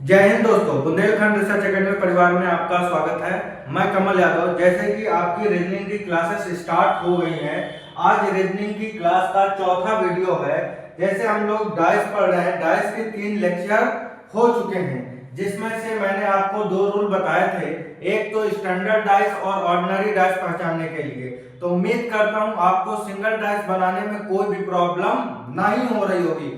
जय हिंद दोस्तों, Bundelkhand research academy परिवार में आपका स्वागत है। मैं कमल यादव। जैसे कि आपकी रीजनिंग की क्लासेस स्टार्ट हो गई हैं, आज रीजनिंग की क्लास का चौथा वीडियो है। जैसे हम लोग डाइस पढ़ रहे हैं, डाइस के 3 लेक्चर हो चुके हैं, जिसमें से मैंने आपको 2 रूल बताए थे, एक तो स्टैंडर्ड डाइस और ऑर्डिनरी डाइस पहचानने के लिए। तो उम्मीद करता हूं आपको सिंगल डाइस बनाने में कोई भी प्रॉब्लम नहीं हो रही होगी।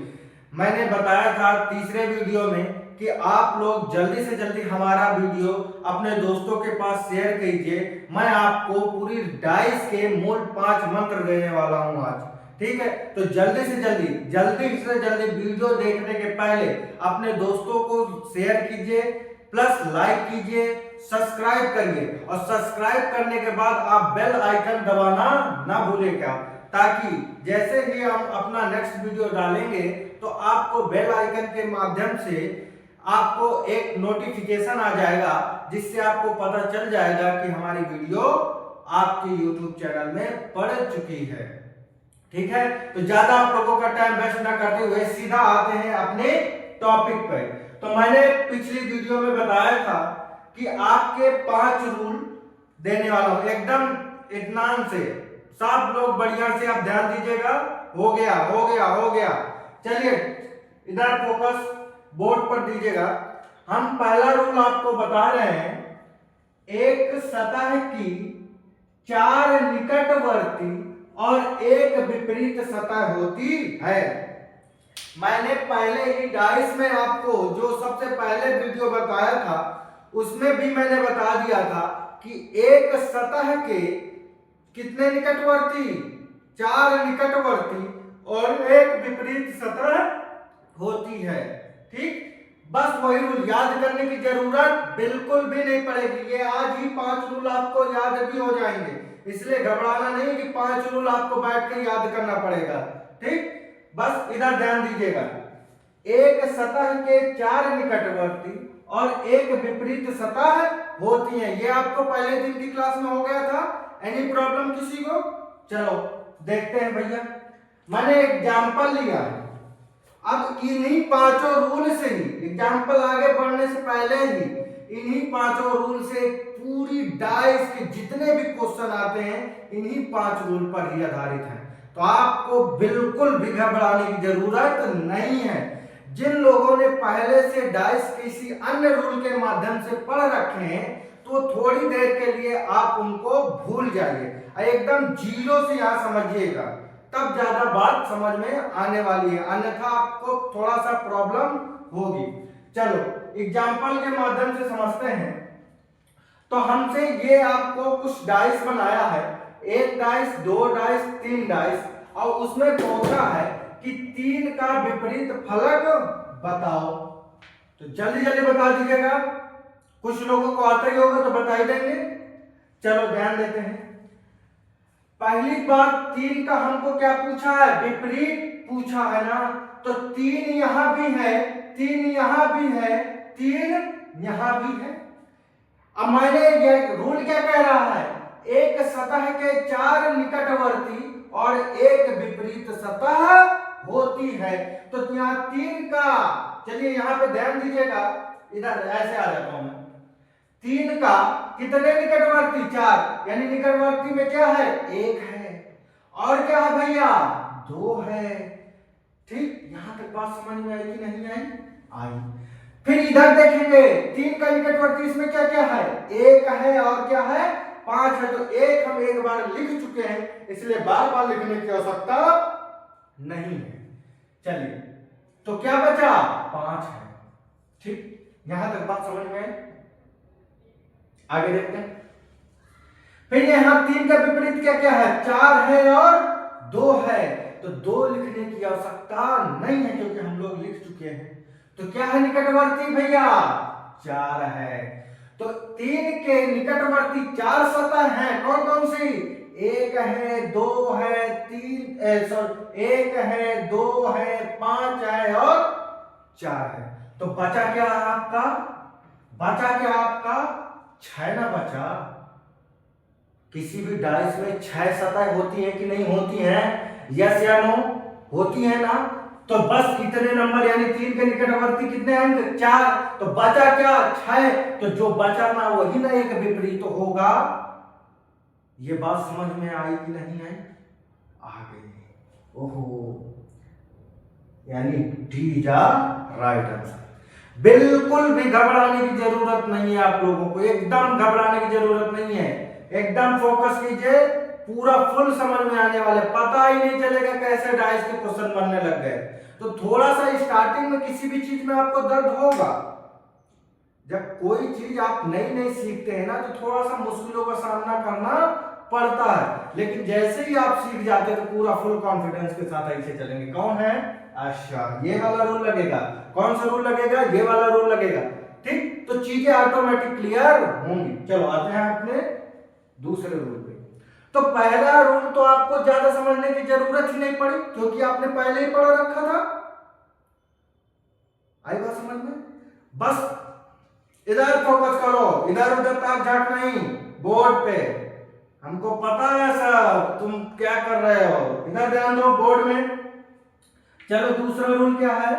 मैंने बताया था तीसरे वीडियो में कि आप लोग जल्दी से जल्दी हमारा वीडियो अपने दोस्तों के पास शेयर कीजिए। मैं आपको पूरी डाइस के मूल 5 मंत्र देने वाला हूं आज, ठीक है। तो जल्दी से जल्दी वीडियो देखने के पहले अपने दोस्तों को शेयर कीजिए, प्लस लाइक कीजिए, सब्सक्राइब करिए, और सब्सक्राइब करने के बाद आप बेल आइकन दबाना ना भूलिएगा, ताकि जैसे ही हम अपना नेक्स्ट वीडियो डालेंगे तो आपको बेल आइकन के माध्यम से आपको एक नोटिफिकेशन आ जाएगा, जिससे आपको पता चल जाएगा कि हमारी वीडियो आपके YouTube चैनल में पड़ चुकी है, ठीक है। तो ज्यादा आप लोगों का टाइम वेस्ट ना करते हुए सीधा आते हैं अपने टॉपिक पे। तो मैंने पिछली वीडियो में बताया था कि आपके 5 रूल देने वाला हूं, एकदम इत्मीनान से। सब लोग बढ़िया से आप ध्यान दीजिएगा। हो गया हो गया हो गया। चलिए इधर फोकस बोर्ड पर दीजिएगा। हम पहला रूल आपको बता रहे हैं, एक सतह की 4 निकटवर्ती और एक विपरीत सतह होती है। मैंने पहले ही डाइस में आपको जो सबसे पहले वीडियो बताया था, उसमें भी मैंने बता दिया था कि एक सतह के कितने निकटवर्ती, 4 निकटवर्ती और एक विपरीत सतह होती है, ठीक। बस वही रूल याद करने की जरूरत बिल्कुल भी नहीं पड़ेगी। ये आज ही 5 रूल आपको याद भी हो जाएंगे, इसलिए घबराना नहीं कि 5 रूल आपको बैठकर याद करना पड़ेगा, ठीक। बस इधर ध्यान दीजिएगा। एक सतह के 4 निकटवर्ती और एक विपरीत सतह होती है। ये आपको पहले दिन की क्लास में हो गया था। एनी प्रॉब्लम किसी को? चलो देखते हैं भैया। मैंने एग्जाम्पल लिया है। अब इन्हीं 5 रूल से ही, एग्जाम्पल आगे बढ़ने से पहले ही इन्हीं 5 रूल से पूरी डाइस के जितने भी क्वेश्चन आते हैं इन्हीं 5 रूल पर ही आधारित हैं। तो आपको बिल्कुल भी घबराने की जरूरत नहीं है। जिन लोगों ने पहले से डाइस किसी अन्य रूल के माध्यम से पढ़ रखे हैं, तो थोड़ी देर के लिए आप उनको भूल जाइए, एकदम जीरो से यहां समझिएगा, तब ज्यादा बात समझ में आने वाली है, अन्यथा आपको थोड़ा सा प्रॉब्लम होगी। चलो एग्जाम्पल के माध्यम से समझते हैं। तो हमसे ये आपको कुछ डाइस बनाया है, 1 डाइस, 2 डाइस, 3 डाइस, और उसमें पूछा है कि 3 का विपरीत फलक बताओ। तो जल्दी जल्दी बता दीजिएगा। कुछ लोगों को आता ही होगा तो बता ही देंगे। चलो ध्यान देते हैं। पहली बात, 3 का हमको क्या पूछा है? विपरीत पूछा है ना। तो 3 यहां भी है, 3 यहां भी है, 3 यहां भी है। अब मैंने ये रूल क्या कह रहा है? एक सतह के 4 निकटवर्ती और एक विपरीत सतह होती है। तो यहां 3 का, चलिए यहां पे ध्यान दीजिएगा, इधर ऐसे आ जाता हूं मैं। 3 का कितने निकटवर्ती? 4, यानी निकटवर्ती में क्या है? 1 है, और क्या है भैया? 2 है, ठीक। यहां तक बात समझ में आई कि नहीं आई? आई। फिर इधर देखेंगे, 3 का निकटवर्ती इसमें क्या क्या है? 1 है, और क्या है? 5 है। तो 1 हम एक बार लिख चुके हैं, इसलिए बार बार लिखने की आवश्यकता नहीं है। चलिए, तो क्या बचा? 5 है, ठीक। यहां तक बात समझ में आई? आगे देखते हैं। फिर यहां 3 का विपरीत क्या क्या है? 4 है और 2 है। तो 2 लिखने की आवश्यकता नहीं है, क्योंकि हम लोग लिख चुके हैं। तो क्या है निकटवर्ती भैया? 4 है। तो 3 के निकटवर्ती 4 सतह हैं। कौन कौन सी? 1 है, 2 है, 1 है, 2 है, 5 है और 4 है। तो बचा क्या आपका? बचा क्या आपका? 6 ना बचा। किसी भी डाइस में 6 सतह होती है कि नहीं होती है? यस या नो? होती है ना। तो बस इतने नंबर यानी 3 के निकटवर्ती कितने अंक 4, तो बचा क्या 6, तो जो बचा ना वही ना एक विपरीत तो होगा। ये बात समझ में आई कि नहीं आई? आ गई। ओहो, यानी डी इज राइट आंसर। बिल्कुल भी घबराने की जरूरत नहीं है आप लोगों को, एकदम घबराने की जरूरत नहीं है। एकदम फोकस कीजिए, पूरा फुल समझ में आने वाले, पता ही नहीं चलेगा कैसे डाइस के क्वेश्चन बनने लग गए। तो थोड़ा सा स्टार्टिंग में किसी भी चीज में आपको दर्द होगा। जब कोई चीज आप नई नई सीखते हैं ना, तो थोड़ा सा मुश्किलों का सामना करना पड़ता है, लेकिन जैसे ही आप सीख जाते हैं तो पूरा फुल कॉन्फिडेंस के साथ ऐसे चलेंगे। कौन है? अच्छा, ये वाला रूल लगेगा। कौन सा रूल लगेगा? ये वाला रूल लगेगा। ठीक, तो चीजें ऑटोमेटिक क्लियर होंगी। चलो आते हैं अपने दूसरे रूल पे। तो पहला रूल तो आपको ज्यादा समझने की जरूरत ही नहीं पड़ी, क्योंकि आपने पहले ही पढ़ रखा था। आई बात समझ में? बस इधर फोकस करो, इधर उधर ताक झाक नहीं, बोर्ड पे। हमको पता है सब तुम क्या कर रहे हो, इधर ध्यान दो बोर्ड में। चलो दूसरा रूल क्या है?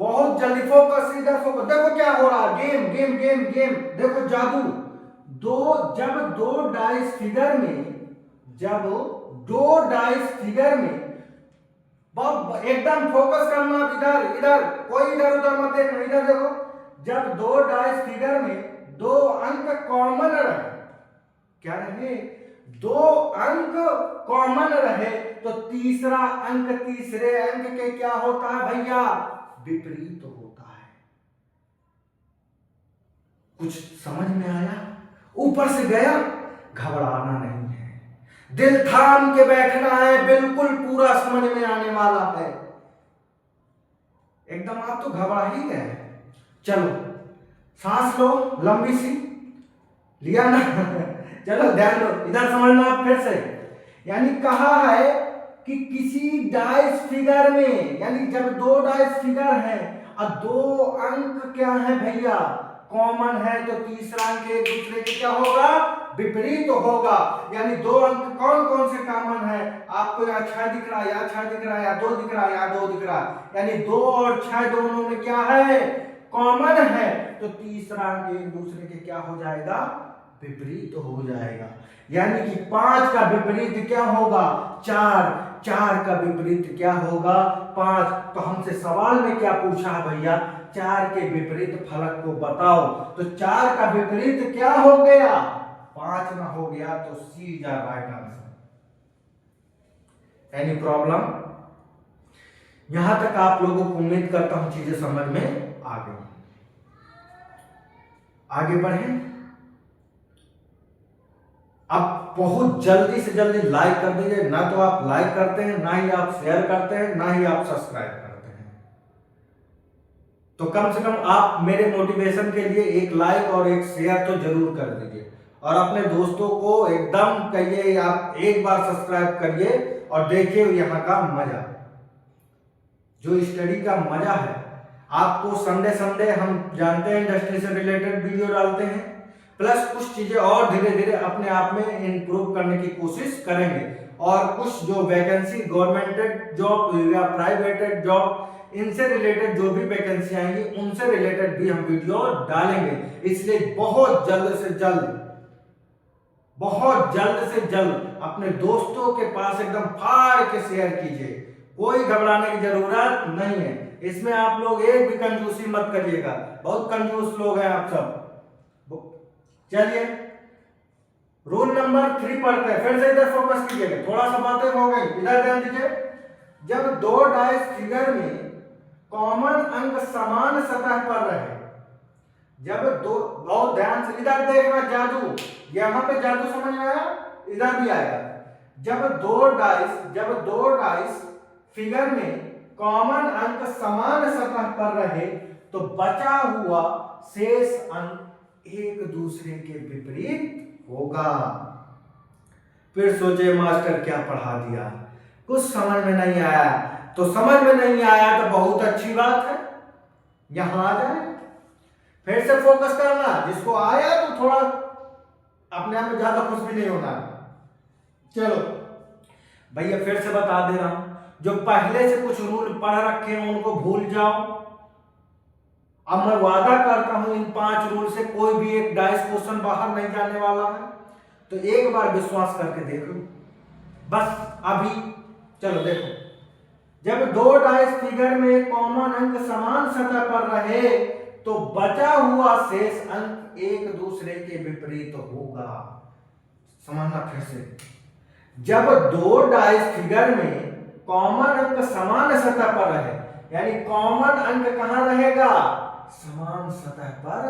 बहुत जल्दी फोकस, इधर फोकस। देखो क्या हो रहा है, गेम गेम गेम गेम। देखो जादू। जब दो डाइस फिगर में एकदम फोकस करना, इधर इधर, कोई इधर उधर मत देखना, इधर देखो। जब दो डाइस फिगर में दो अंक कॉमन रहे, क्या रहे? दो अंक कॉमन रहे, तो तीसरा अंक तीसरे अंक के क्या होता है भैया? विपरीत होता है। कुछ समझ में आया? ऊपर से गया? घबराना नहीं है, दिल थाम के बैठना है, बिल्कुल पूरा समझ में आने वाला है। एकदम आप तो घबरा ही गए। चलो सांस लो लंबी सी, लिया ना? चलो ध्यान दो, इधर समझना आप फिर से। यानी कहा है कि किसी डाइस फिगर में, यानी जब दो डाइस फिगर है और दो अंक क्या है भैया? कॉमन है, तो तीसरा अंक एक दूसरे के क्या होगा? विपरीत तो होगा। यानी दो अंक कौन कौन से कॉमन है? आपको यहाँ 6 दिख रहा है, यहाँ 6 दिख रहा है, यहाँ 2 दिख रहा है, यहाँ 2 दिख रहा है। यानी 2 और 6 दोनों में क्या है? कॉमन है, तो तीसरा अंक एक दूसरे के क्या हो जाएगा? विपरीत हो जाएगा। यानी कि 5 का विपरीत क्या होगा? 4, 4 का विपरीत क्या होगा? 5। तो हमसे सवाल में क्या पूछा है भैया? 4 के विपरीत फलक को बताओ। तो 4 का विपरीत क्या हो गया? 5 ना हो गया, तो C is right answer. Any problem? यहां तक आप लोगों को उम्मीद करता हूं चीजें समझ में आ गई। आगे बढ़े। आप बहुत जल्दी से जल्दी लाइक कर दीजिए। ना तो आप लाइक करते हैं, ना ही आप शेयर करते हैं, ना ही आप सब्सक्राइब करते हैं। तो कम से कम आप मेरे मोटिवेशन के लिए एक लाइक और एक शेयर तो जरूर कर दीजिए, और अपने दोस्तों को एकदम कहिए आप एक बार सब्सक्राइब करिए और देखिए यहाँ का मजा, जो स्टडी का मजा है। आपको संडे संडे हम जानते हैं इंडस्ट्री से रिलेटेड वीडियो डालते हैं, प्लस कुछ चीजें और धीरे धीरे अपने आप में इंप्रूव करने की कोशिश करेंगे, और कुछ जो वैकेंसी गवर्नमेंट जॉब या प्राइवेटेड जॉब, इनसे रिलेटेड जो भी वैकेंसी आएंगी उनसे रिलेटेड भी हम वीडियो डालेंगे। इसलिए बहुत जल्द से जल्द अपने दोस्तों के पास एकदम फाड़ के शेयर कीजिए। कोई घबराने की जरूरत नहीं है। इसमें आप लोग एक भी कंजूसी मत करिएगा, बहुत कंजूस लोग हैं आप सब। चलिए रूल नंबर 3 पढ़ते हैं। फिर से इधर फोकस कीजिएगा, थोड़ा सा बातें हो गई, इधर ध्यान दीजिए। जब दो डाइस फिगर में कॉमन अंक समान सतह पर रहे, जब दो, बहुत ध्यान से इधर देखना, जादू यहां पे जादू समझ में आया, इधर भी आएगा। जब दो डाइस फिगर में कॉमन अंक समान सतह पर रहे, तो बचा हुआ शेष अंक एक दूसरे के विपरीत होगा। फिर सोचे मास्टर क्या पढ़ा दिया, कुछ समझ में नहीं आया। तो समझ में नहीं आया तो बहुत अच्छी बात है, यहां आ जाए, फिर से फोकस करना। जिसको आया तो थोड़ा अपने आप में ज्यादा खुश भी नहीं होना। चलो भैया फिर से बता दे रहा हूं, जो पहले से कुछ रूल पढ़ रखे हैं उनको भूल जाओ। अब मैं वादा करता हूं इन 5 रूल से कोई भी एक डाइस क्वेश्चन बाहर नहीं जाने वाला है, तो एक बार विश्वास करके देख लो बस अभी। चलो देखो, जब 2 डाइस फिगर में कॉमन अंक समान सतह पर रहे तो बचा हुआ शेष अंक एक दूसरे के विपरीत होगा। समझना फिर से, जब 2 डाइस फिगर में कॉमन अंक समान सतह पर रहे, यानी कॉमन अंक कहां रहेगा, समान सतह पर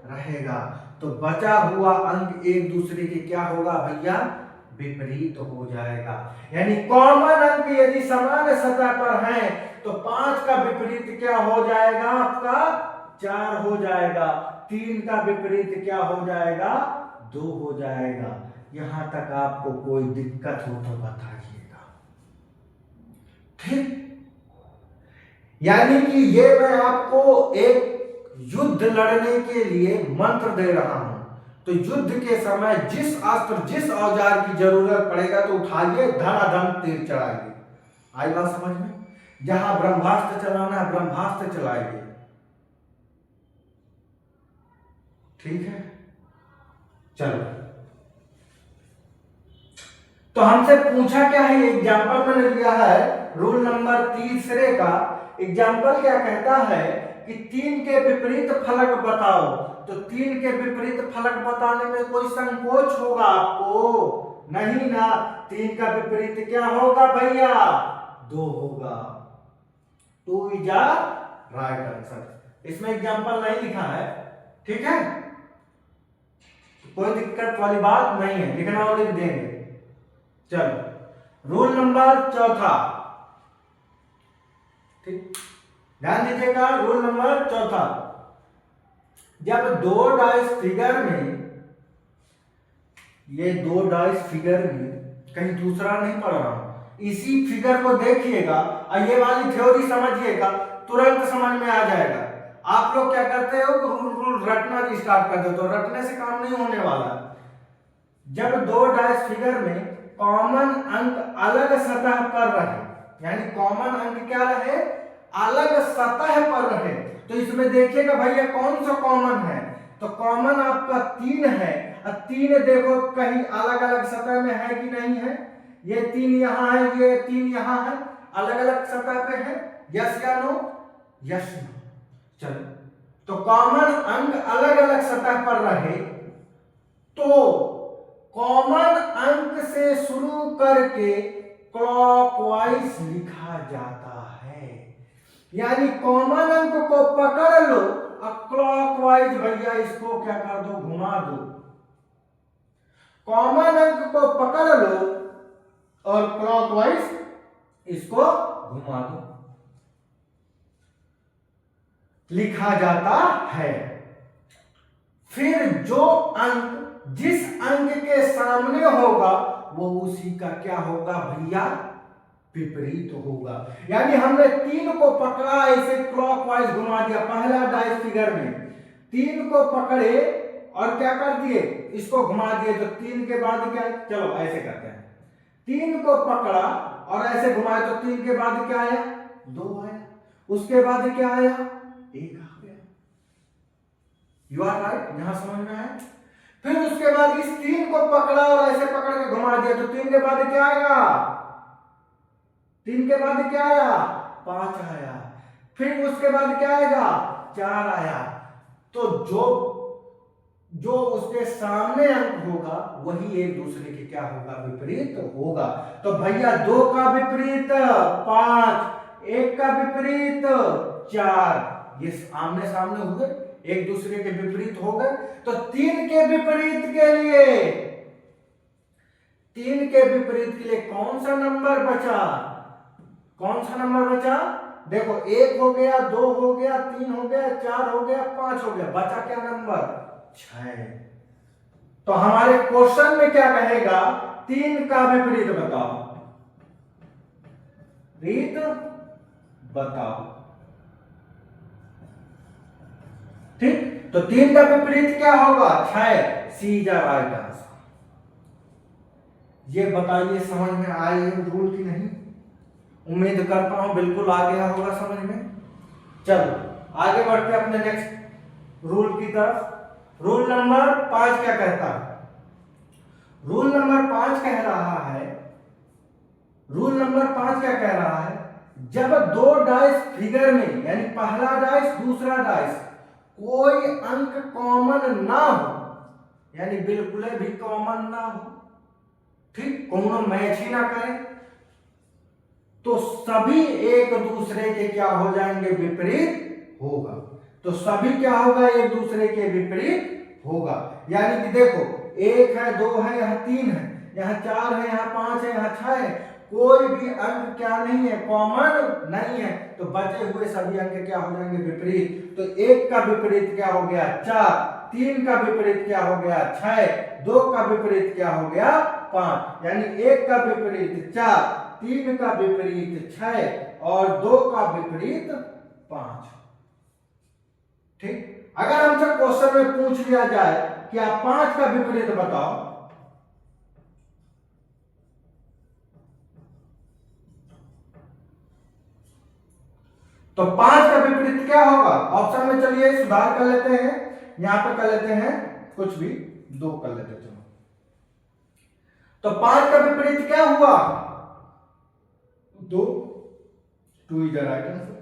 रहेगा, तो बचा हुआ अंक एक दूसरे के क्या होगा भैया, विपरीत हो जाएगा। यानी कॉमन अंक यदि समान सतह पर हैं तो 5 का विपरीत क्या हो जाएगा आपका, 4 हो जाएगा। 3 का विपरीत क्या हो जाएगा, 2 हो जाएगा। यहां तक आपको कोई दिक्कत हो तो बताइएगा, ठीक। यानी कि ये मैं आपको एक युद्ध लड़ने के लिए मंत्र दे रहा हूं, तो युद्ध के समय जिस अस्त्र जिस औजार की जरूरत पड़ेगा तो उठाइए, धड़ाधड़ तीर चढ़ाइए। आई बात समझ में, जहां ब्रह्मास्त्र चलाना है ब्रह्मास्त्र चलाइए, ठीक है। चलो, तो हमसे पूछा क्या है, एग्जाम्पल मैंने लिया है रूल नंबर 3 का। एग्जाम्पल क्या कहता है कि 3 के विपरीत फलक बताओ, तो 3 के विपरीत फलक बताने में कोई संकोच होगा आपको नहीं ना। 3 का विपरीत क्या होगा भैया, 2 होगा। 2 इज द राइट आंसर। इसमें एग्जाम्पल नहीं लिखा है, ठीक है, कोई दिक्कत वाली बात नहीं है, लिखना और लिख देंगे। चलो, रूल नंबर 4, ठीक, ध्यान दीजिएगा। रूल नंबर 4, जब 2 डाइस फिगर में, ये 2 डाइस फिगर में कहीं दूसरा नहीं पढ़ रहा हूं, इसी फिगर को देखिएगा और ये वाली थ्योरी समझिएगा, तुरंत समझ में आ जाएगा। आप लोग क्या करते हो, रूल रटना स्टार्ट कर दो, तो रटने से काम नहीं होने वाला। जब 2 डाइस फिगर में कॉमन अंक अलग सतह पर रहे, यानी कॉमन अंक क्या रहे, अलग सतह पर रहे, तो इसमें देखिएगा भैया कौन सा कॉमन है, तो कॉमन आपका 3 है, और 3 देखो कहीं अलग अलग सतह में है कि नहीं है, ये 3 यहां है, ये 3 यहां है, अलग अलग सतह पे है, यस या नो, यस नो। चलो, तो कॉमन अंक अलग अलग सतह पर रहे तो कॉमन अंक से शुरू करके क्लॉकवाइज लिखा जाता है। यानी कॉमन अंक को पकड़ लो और क्लॉकवाइज भैया इसको क्या कर दो, घुमा दो। कॉमन अंक को पकड़ लो और क्लॉकवाइज इसको घुमा दो, लिखा जाता है। फिर जो अंक जिस अंक के सामने होगा वो उसी का क्या होगा भैया, विपरीत होगा। यानी हमने 3 को पकड़ा, ऐसे क्लॉकवाइज घुमा दिया, पहला डाइस फिगर में 3 को पकड़े और क्या कर दिए, इसको घुमा दिए, तो 3 के बाद क्या, चलो ऐसे करते हैं, 3 को पकड़ा और ऐसे घुमाए तो 3 के बाद क्या आया, 2 आया, उसके बाद क्या आया, 1 आ गया। यू आर राइट, यहां समझ में आया। फिर उसके बाद इस 3 को पकड़ा और ऐसे पकड़ के घुमा दिया, तो 3 के बाद क्या आएगा, 3 के बाद क्या आया, 5 आया, फिर उसके बाद क्या आएगा, 4 आया। तो जो उसके सामने अंक होगा वही एक दूसरे के क्या होगा, विपरीत होगा। तो भैया 2 का विपरीत 5, 1 का विपरीत 4, ये आमने सामने हुए, एक दूसरे के विपरीत हो गए। तो 3 के विपरीत के लिए, 3 के विपरीत के लिए कौन सा नंबर बचा, कौन सा नंबर बचा, देखो 1 हो गया, 2 हो गया, 3 हो गया, 4 हो गया, 5 हो गया, बचा क्या नंबर, 6। तो हमारे क्वेश्चन में क्या कहेगा, 3 का विपरीत बताओ, रीत बताओ, ठीक। तो 3 का विपरीत क्या होगा, 6, सीधा राइट आंसर। ये बताइए समझ में आए रूल की नहीं। उम्मीद करता हूं बिल्कुल आ गया होगा समझ में। चलो आगे बढ़ते हैं अपने नेक्स्ट रूल की तरफ। रूल नंबर 5 क्या कहता है? रूल नंबर 5 कह रहा है, रूल नंबर 5 क्या कह रहा है, जब दो डाइस फिगर में यानी पहला डाइस दूसरा डाइस कोई अंक कॉमन ना हो, यानी बिल्कुल भी कॉमन ना हो, ठीक, कोनो मैच ही ना करे, तो सभी एक दूसरे के क्या हो जाएंगे? विपरीत होगा। तो सभी क्या होगा? एक दूसरे के विपरीत होगा। यानी कि देखो 1 है, 2 है, यहाँ 3 है, यहाँ 4 है, यहाँ 5 है, यहाँ 6 है, कोई भी अंक क्या नहीं है? कॉमन नहीं है। तो बचे हुए सभी अंक क्या हो जाएंगे? विपरीत। तो 1 का विपरीत क्या हो गया? 4, 3 का विपरीत क्या हो गया? 6, 2 का विपरीत क्या हो गया? 5। यानी 1 का विपरीत 4, 3 का विपरीत 6 और 2 का विपरीत 5। ठीक। अगर हमसे क्वेश्चन में पूछ लिया जाए कि आप 5 का विपरीत बताओ, तो 5 का विपरीत क्या होगा? ऑप्शन में चलिए सुधार कर लेते हैं, यहां पर कर लेते हैं कुछ भी 2 कर लेते हैं। चलो तो 5 का विपरीत क्या हुआ? 2 इज द राइट आंसर।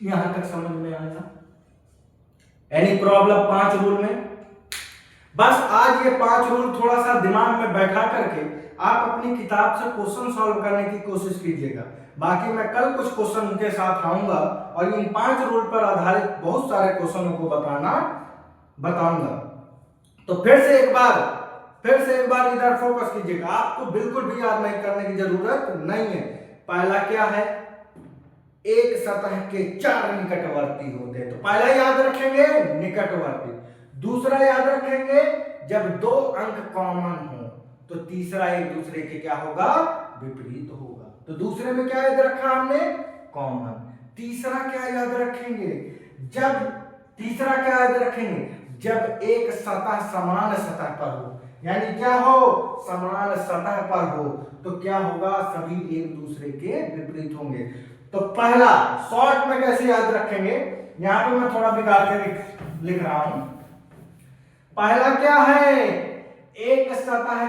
यहां तक समझ में आया? एनी प्रॉब्लम 5 रूल में? बस आज ये 5 रूल थोड़ा सा दिमाग में बैठा करके आप अपनी किताब से क्वेश्चन सॉल्व करने की कोशिश कीजिएगा। बाकी मैं कल कुछ क्वेश्चन के साथ आऊंगा और इन 5 रूल पर आधारित बहुत सारे क्वेश्चनों को बताऊंगा। तो फिर से एक बार इधर फोकस कीजिएगा। आपको बिल्कुल भी याद नहीं करने की जरूरत नहीं है। पहला क्या है? एक सतह के 4 निकटवर्ती होते हैं, तो पहला याद रखेंगे निकटवर्ती। दूसरा याद रखेंगे जब 2 अंक कॉमन हो, तो तीसरा एक दूसरे के क्या होगा? विपरीत होगा। तो दूसरे में क्या याद रखा हमने? कॉमन। तीसरा क्या याद रखेंगे? जब एक सतह समान सतह पर हो, यानी क्या हो? समान सतह पर हो, तो क्या होगा? सभी एक दूसरे के विपरीत होंगे। तो पहला शॉर्ट में कैसे याद रखेंगे? यहां पे मैं थोड़ा बिगाड़ के लिख रहा हूं। पहला क्या है? एक सतह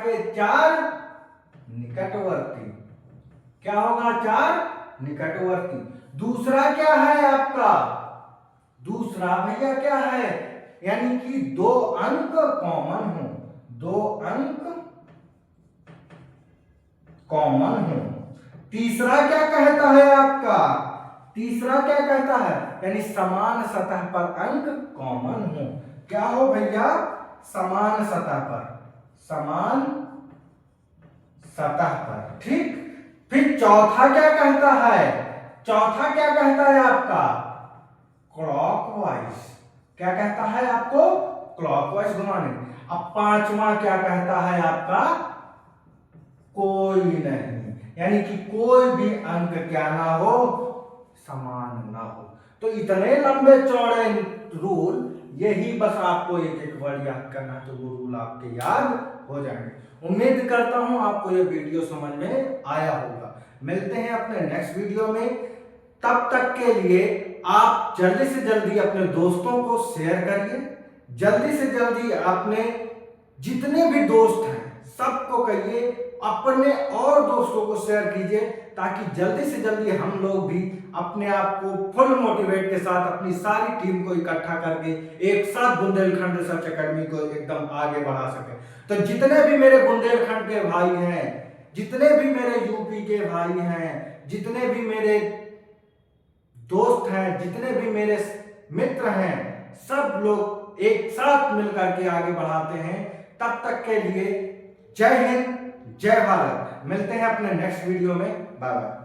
के 4 निकटवर्ती। क्या होगा? 4 निकटवर्ती। दूसरा क्या है आपका? दूसरा भैया क्या है? यानी कि 2 अंक कॉमन हो, 2 अंक कॉमन हो। तीसरा क्या कहता है आपका? तीसरा क्या कहता है? यानी समान सतह पर अंक कॉमन हो। क्या हो भैया? समान सतह पर, ठीक। फिर चौथा क्या कहता है? चौथा क्या कहता है आपका? क्लॉकवाइज। क्या कहता है आपको? क्लॉकवाइज घुमाने। अब पांचवा क्या कहता है आपका? कोई नहीं, यानी कि कोई भी अंक क्या ना हो? समान ना हो। तो इतने लंबे चौड़े रूल, यही बस आपको एक एक वर्ड याद करना, तो वो रूल आपके याद हो जाएंगे। उम्मीद करता हूं आपको ये वीडियो समझ में आया होगा। मिलते हैं अपने नेक्स्ट वीडियो में। तब तक के लिए आप जल्दी से जल्दी अपने दोस्तों को शेयर करिए। जल्दी से जल्दी अपने जितने भी दोस्त हैं सबको कहिए, अपने और दोस्तों को शेयर कीजिए, ताकि जल्दी से जल्दी हम लोग भी अपने आप को फुल मोटिवेट के साथ अपनी सारी टीम को इकट्ठा करके एक साथ बुंदेलखंड रिसर्च एकेडमी को एकदम आगे बढ़ा सके। तो जितने भी मेरे बुंदेलखंड के भाई हैं, जितने भी मेरे यूपी के भाई हैं, जितने भी मेरे दोस्त हैं, जितने भी मेरे मित्र हैं, सब लोग एक साथ मिलकर के आगे बढ़ाते हैं। तब तक के लिए जय हिंद, जय भारत। मिलते हैं अपने नेक्स्ट वीडियो में। Bye bye.